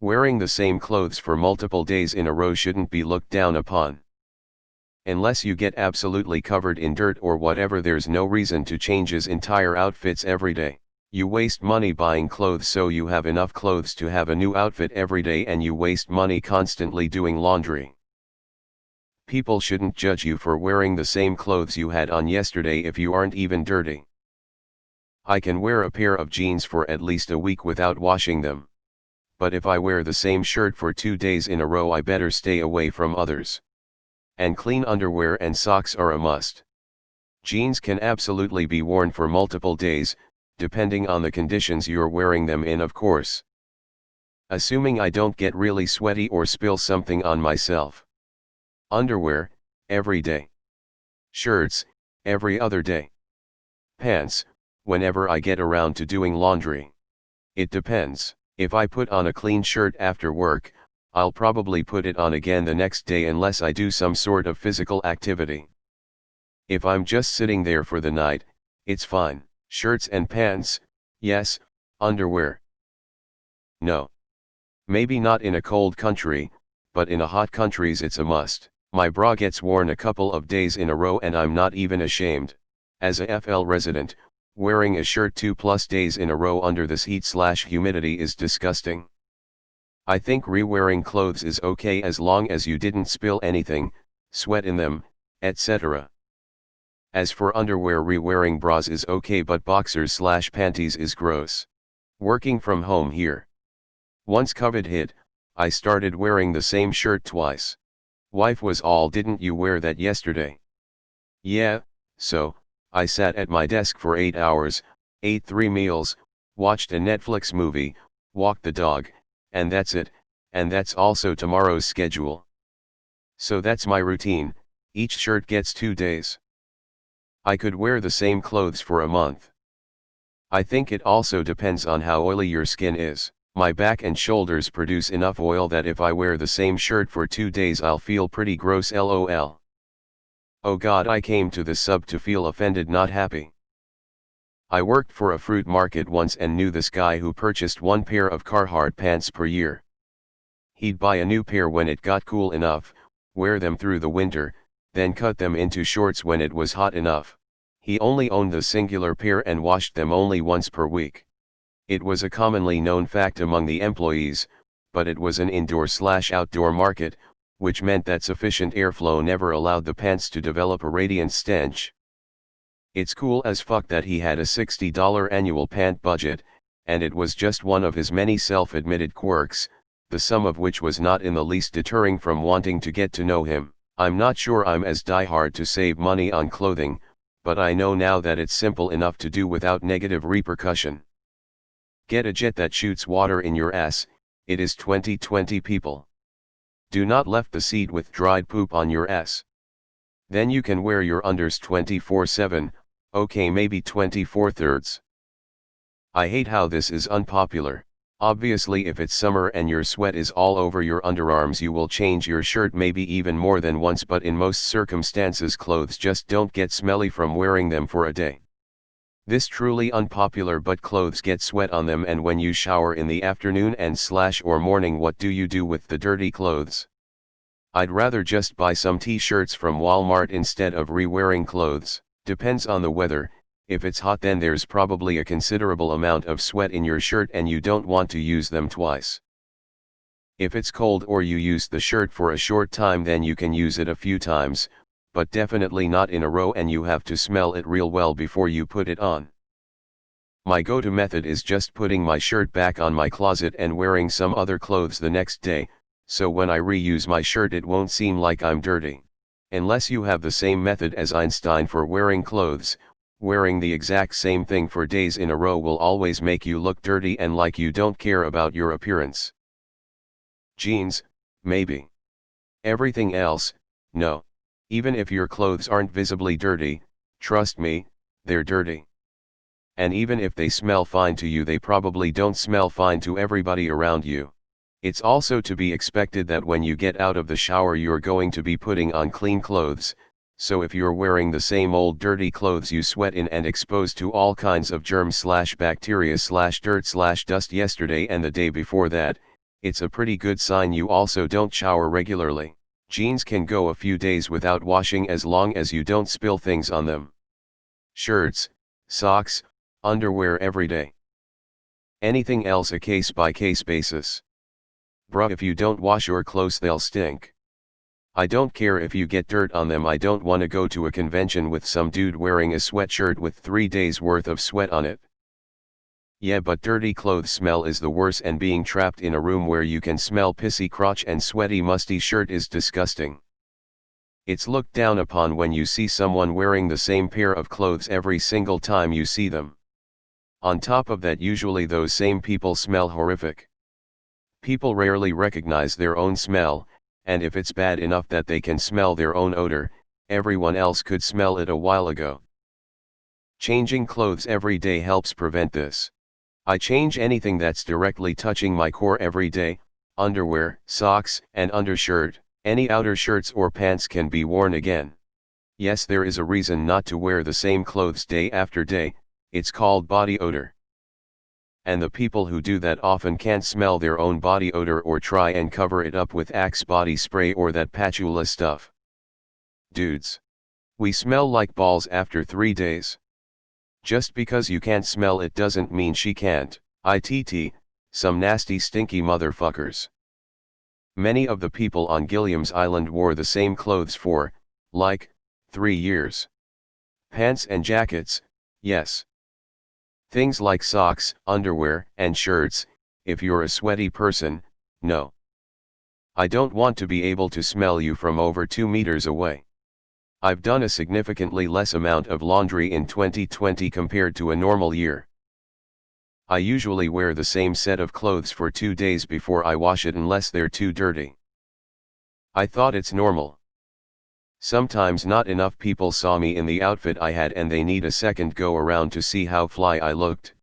Wearing the same clothes for multiple days in a row shouldn't be looked down upon. Unless you get absolutely covered in dirt or whatever, there's no reason to change his entire outfits every day. You waste money buying clothes so you have enough clothes to have a new outfit every day, and you waste money constantly doing laundry. People shouldn't judge you for wearing the same clothes you had on yesterday if you aren't even dirty. I can wear a pair of jeans for at least a week without washing them. But if I wear the same shirt for 2 days in a row, I better stay away from others. And clean underwear and socks are a must. Jeans can absolutely be worn for multiple days, depending on the conditions you're wearing them in, of course. Assuming I don't get really sweaty or spill something on myself. Underwear, every day. Shirts, every other day. Pants, whenever I get around to doing laundry. It depends. If I put on a clean shirt after work, I'll probably put it on again the next day unless I do some sort of physical activity. If I'm just sitting there for the night, it's fine. Shirts and pants, yes. Underwear, no. Maybe not in a cold country, but in a hot countries it's a must. My bra gets worn a couple of days in a row and I'm not even ashamed. As a FL resident, wearing a shirt 2+ days in a row under this heat/humidity is disgusting. I think re-wearing clothes is okay as long as you didn't spill anything, sweat in them, etc. As for underwear, re-wearing bras is okay, but boxers/panties is gross. Working from home here. Once COVID hit, I started wearing the same shirt twice. Wife was all, "Didn't you wear that yesterday?" Yeah, so, I sat at my desk for 8 hours, ate 3 meals, watched a Netflix movie, walked the dog, and that's it, and that's also tomorrow's schedule. So that's my routine. Each shirt gets 2 days. I could wear the same clothes for a month. I think it also depends on how oily your skin is. My back and shoulders produce enough oil that if I wear the same shirt for 2 days I'll feel pretty gross, lol. Oh god, I came to the sub to feel offended, not happy. I worked for a fruit market once and knew this guy who purchased 1 pair of Carhartt pants per year. He'd buy a new pair when it got cool enough, wear them through the winter, then cut them into shorts when it was hot enough. He only owned the singular pair and washed them only once per week. It was a commonly known fact among the employees, but it was an indoor/outdoor market, which meant that sufficient airflow never allowed the pants to develop a radiant stench. It's cool as fuck that he had a $60 annual pant budget, and it was just one of his many self-admitted quirks, the sum of which was not in the least deterring from wanting to get to know him. I'm not sure I'm as diehard to save money on clothing, but I know now that it's simple enough to do without negative repercussion. Get a jet that shoots water in your ass. It is 2020, people. Do not left the seat with dried poop on your ass. Then you can wear your unders 24/7, okay, maybe 24/3. I hate how this is unpopular. Obviously, if it's summer and your sweat is all over your underarms, you will change your shirt maybe even more than once, but in most circumstances clothes just don't get smelly from wearing them for a day. This truly unpopular, but clothes get sweat on them, and when you shower in the afternoon and/or morning, what do you do with the dirty clothes? I'd rather just buy some t-shirts from Walmart instead of re-wearing clothes. Depends on the weather. If it's hot, then there's probably a considerable amount of sweat in your shirt and you don't want to use them twice. If it's cold or you use the shirt for a short time, then you can use it a few times, but definitely not in a row, and you have to smell it real well before you put it on. My go-to method is just putting my shirt back on my closet and wearing some other clothes the next day, so when I reuse my shirt it won't seem like I'm dirty. Unless you have the same method as Einstein for wearing clothes, wearing the exact same thing for days in a row will always make you look dirty and like you don't care about your appearance. Jeans, maybe. Everything else, no. Even if your clothes aren't visibly dirty, trust me, they're dirty. And even if they smell fine to you, they probably don't smell fine to everybody around you. It's also to be expected that when you get out of the shower you're going to be putting on clean clothes, so if you're wearing the same old dirty clothes you sweat in and exposed to all kinds of germs/bacteria/dirt/dust yesterday and the day before that, it's a pretty good sign you also don't shower regularly. Jeans can go a few days without washing as long as you don't spill things on them. Shirts, socks, underwear every day. Anything else a case-by-case basis. Bruh, if you don't wash your clothes they'll stink. I don't care if you get dirt on them. I don't wanna go to a convention with some dude wearing a sweatshirt with 3 days worth of sweat on it. Yeah, but dirty clothes smell is the worst, and being trapped in a room where you can smell pissy crotch and sweaty musty shirt is disgusting. It's looked down upon when you see someone wearing the same pair of clothes every single time you see them. On top of that, usually those same people smell horrific. People rarely recognize their own smell, and if it's bad enough that they can smell their own odor, everyone else could smell it a while ago. Changing clothes every day helps prevent this. I change anything that's directly touching my core every day: underwear, socks, and undershirt. Any outer shirts or pants can be worn again. Yes, there is a reason not to wear the same clothes day after day. It's called body odor. And the people who do that often can't smell their own body odor or try and cover it up with Axe body spray or that patchouli stuff. Dudes, we smell like balls after 3 days. Just because you can't smell it doesn't mean she can't. ITT, some nasty stinky motherfuckers. Many of the people on Gilliam's Island wore the same clothes for, like, 3 years. Pants and jackets, yes. Things like socks, underwear, and shirts. If you're a sweaty person, no. I don't want to be able to smell you from over 2 meters away. I've done a significantly less amount of laundry in 2020 compared to a normal year. I usually wear the same set of clothes for 2 days before I wash it unless they're too dirty. I thought it's normal. Sometimes not enough people saw me in the outfit I had and they need a second go around to see how fly I looked.